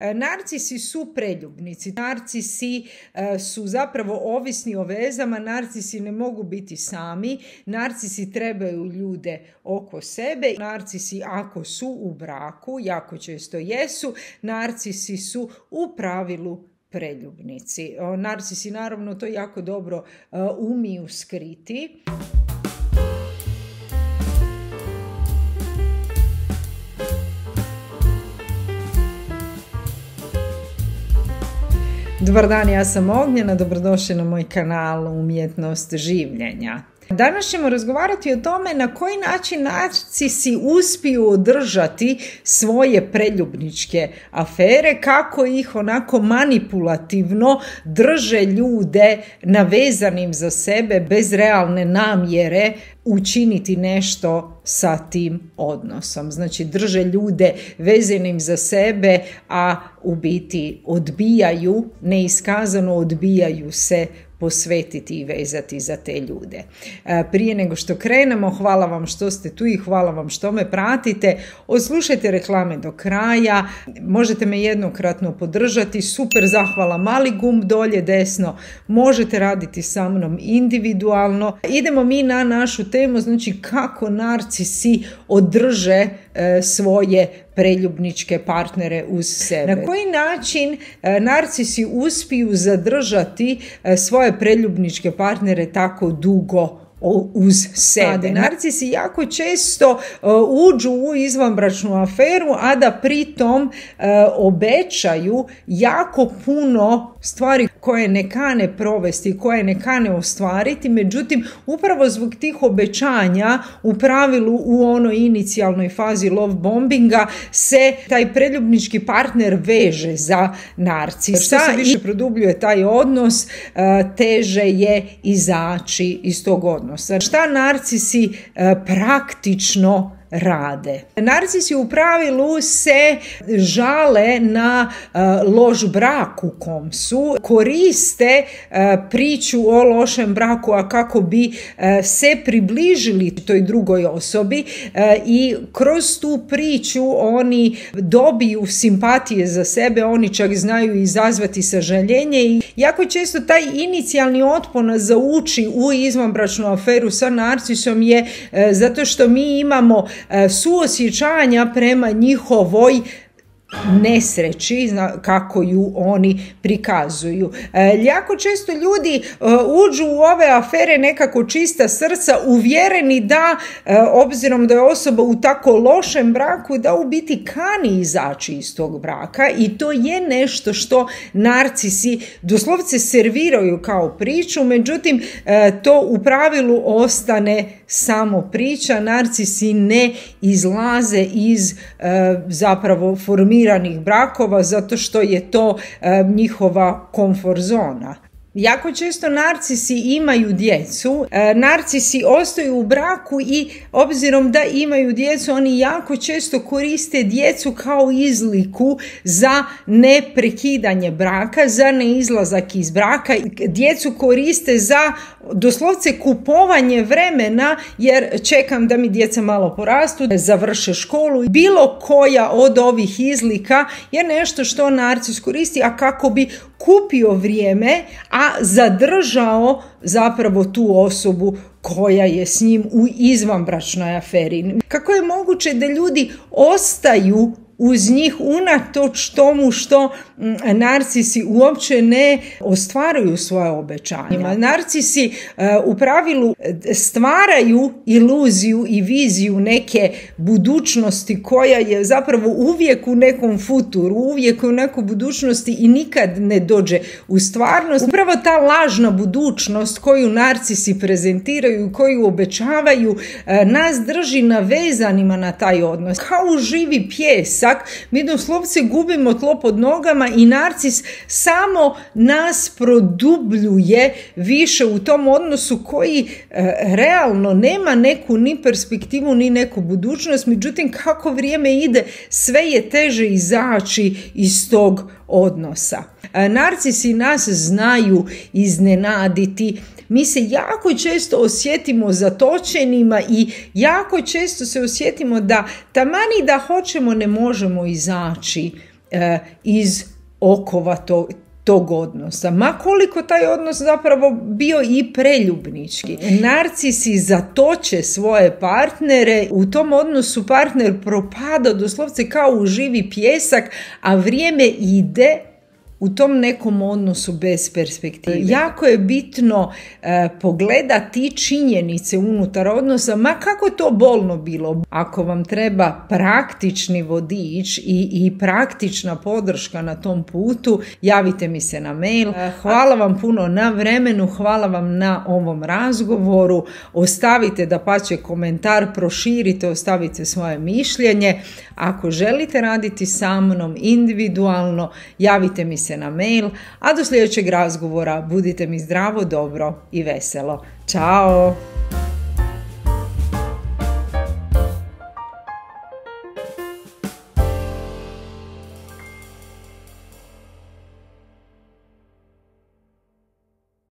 Narcisi su preljubnici, narcisi su zapravo ovisni o vezama, narcisi ne mogu biti sami, narcisi trebaju ljude oko sebe, narcisi ako su u braku, jako često jesu, narcisi su u pravilu preljubnici. Narcisi naravno to jako dobro umiju skriti. Dobar dan, ja sam Ognjena, dobrodošli na moj kanal Umjetnost življenja. Danas ćemo razgovarati o tome na koji način narcisi uspiju održati svoje preljubničke afere, kako ih onako manipulativno drže ljude navezanim za sebe bez realne namjere učiniti nešto sa tim odnosom. Znači drže ljude vezanim za sebe, a u biti odbijaju, neiskazano odbijaju se posvetiti i vezati za te ljude. Prije nego što krenemo, hvala vam što ste tu i hvala vam što me pratite. Odslušajte reklame do kraja, možete me jednokratno podržati, super zahvala, mali gumb dolje desno, možete raditi sa mnom individualno. Idemo mi na našu temu, znači kako narcisi održe svoje preljubničke partnere uz sebe. Na koji način narcisi uspiju zadržati svoje preljubničke partnere tako dugo uz sebe? Narcisi jako često uđu u izvanbračnu aferu, a da pritom obećaju jako puno stvari koje ne kane provesti, koje ne kane ostvariti, međutim upravo zbog tih obećanja u pravilu u onoj inicijalnoj fazi love bombinga se taj preljubnički partner veže za narcisa. Što se više produbljuje taj odnos, teže je izaći iz tog odnosa. Šta narcisi praktično rade? Narcisi u pravilu se žale na loš brak u kom su, koriste priču o lošem braku, a kako bi se približili toj drugoj osobi i kroz tu priču oni dobiju simpatije za sebe, oni čak znaju izazvati sažaljenje i jako često taj inicijalni otpor zauči u izvanbračnu aferu sa narcisom je zato što mi imamo suosjećanja prema njihovoj nesreći, kako ju oni prikazuju. Jako često ljudi uđu u ove afere nekako čista srca, uvjereni da, obzirom da je osoba u tako lošem braku, da u biti kani izaći iz tog braka i to je nešto što narcisi doslovce serviraju kao priču, međutim to u pravilu ostane samo priča. Narcisi ne izlaze iz zapravo formiranih brakova zato što je to njihova komfort zona. Jako često narcisi imaju djecu, narcisi ostaju u braku i obzirom da imaju djecu, oni jako često koriste djecu kao izliku za neprekidanje braka, za neizlazak iz braka. Djecu koriste za doslovce kupovanje vremena, jer čekam da mi djeca malo porastu, da završe školu. Bilo koja od ovih izlika je nešto što narcis koristi, a kako bi kupio vrijeme, a zadržao zapravo tu osobu koja je s njim u izvanbračnoj aferi. Kako je moguće da ljudi ostaju uz njih unatoč tomu što narcisi uopće ne ostvaruju svoje obećanja? Narcisi u pravilu stvaraju iluziju i viziju neke budućnosti koja je zapravo uvijek u nekom futuru, uvijek u nekoj budućnosti i nikad ne dođe u stvarnost. Upravo ta lažna budućnost koju narcisi prezentiraju, koju obećavaju, nas drži navezanima na taj odnos. Kao živi pijesak, mi doslovce gubimo tlo pod nogama i narcis samo nas produbljuje više u tom odnosu koji realno nema neku ni perspektivu ni neku budućnost, međutim kako vrijeme ide sve je teže izaći iz tog odnosa. Narcisi nas znaju iznenaditi. Mi se jako često osjetimo zatočenima i jako često se osjetimo da tamani da hoćemo ne možemo izaći iz okova tog odnosa, ma koliko taj odnos zapravo bio i preljubnički. Narcisi zatoče svoje partnere, u tom odnosu partner propada doslovce kao u živi pijesak, a vrijeme ide u tom nekom odnosu bez perspektive. Jako je bitno pogledati činjenice unutar odnosa, ma kako to bolno bilo. Ako vam treba praktični vodič i praktična podrška na tom putu, javite mi se na mail. Hvala vam puno na vremenu, hvala vam na ovom razgovoru. Ostavite dapače komentar, proširite, ostavite svoje mišljenje. Ako želite raditi sa mnom individualno, javite mi se na mail, a do sljedećeg razgovora budite mi zdravo, dobro i veselo. Ćao!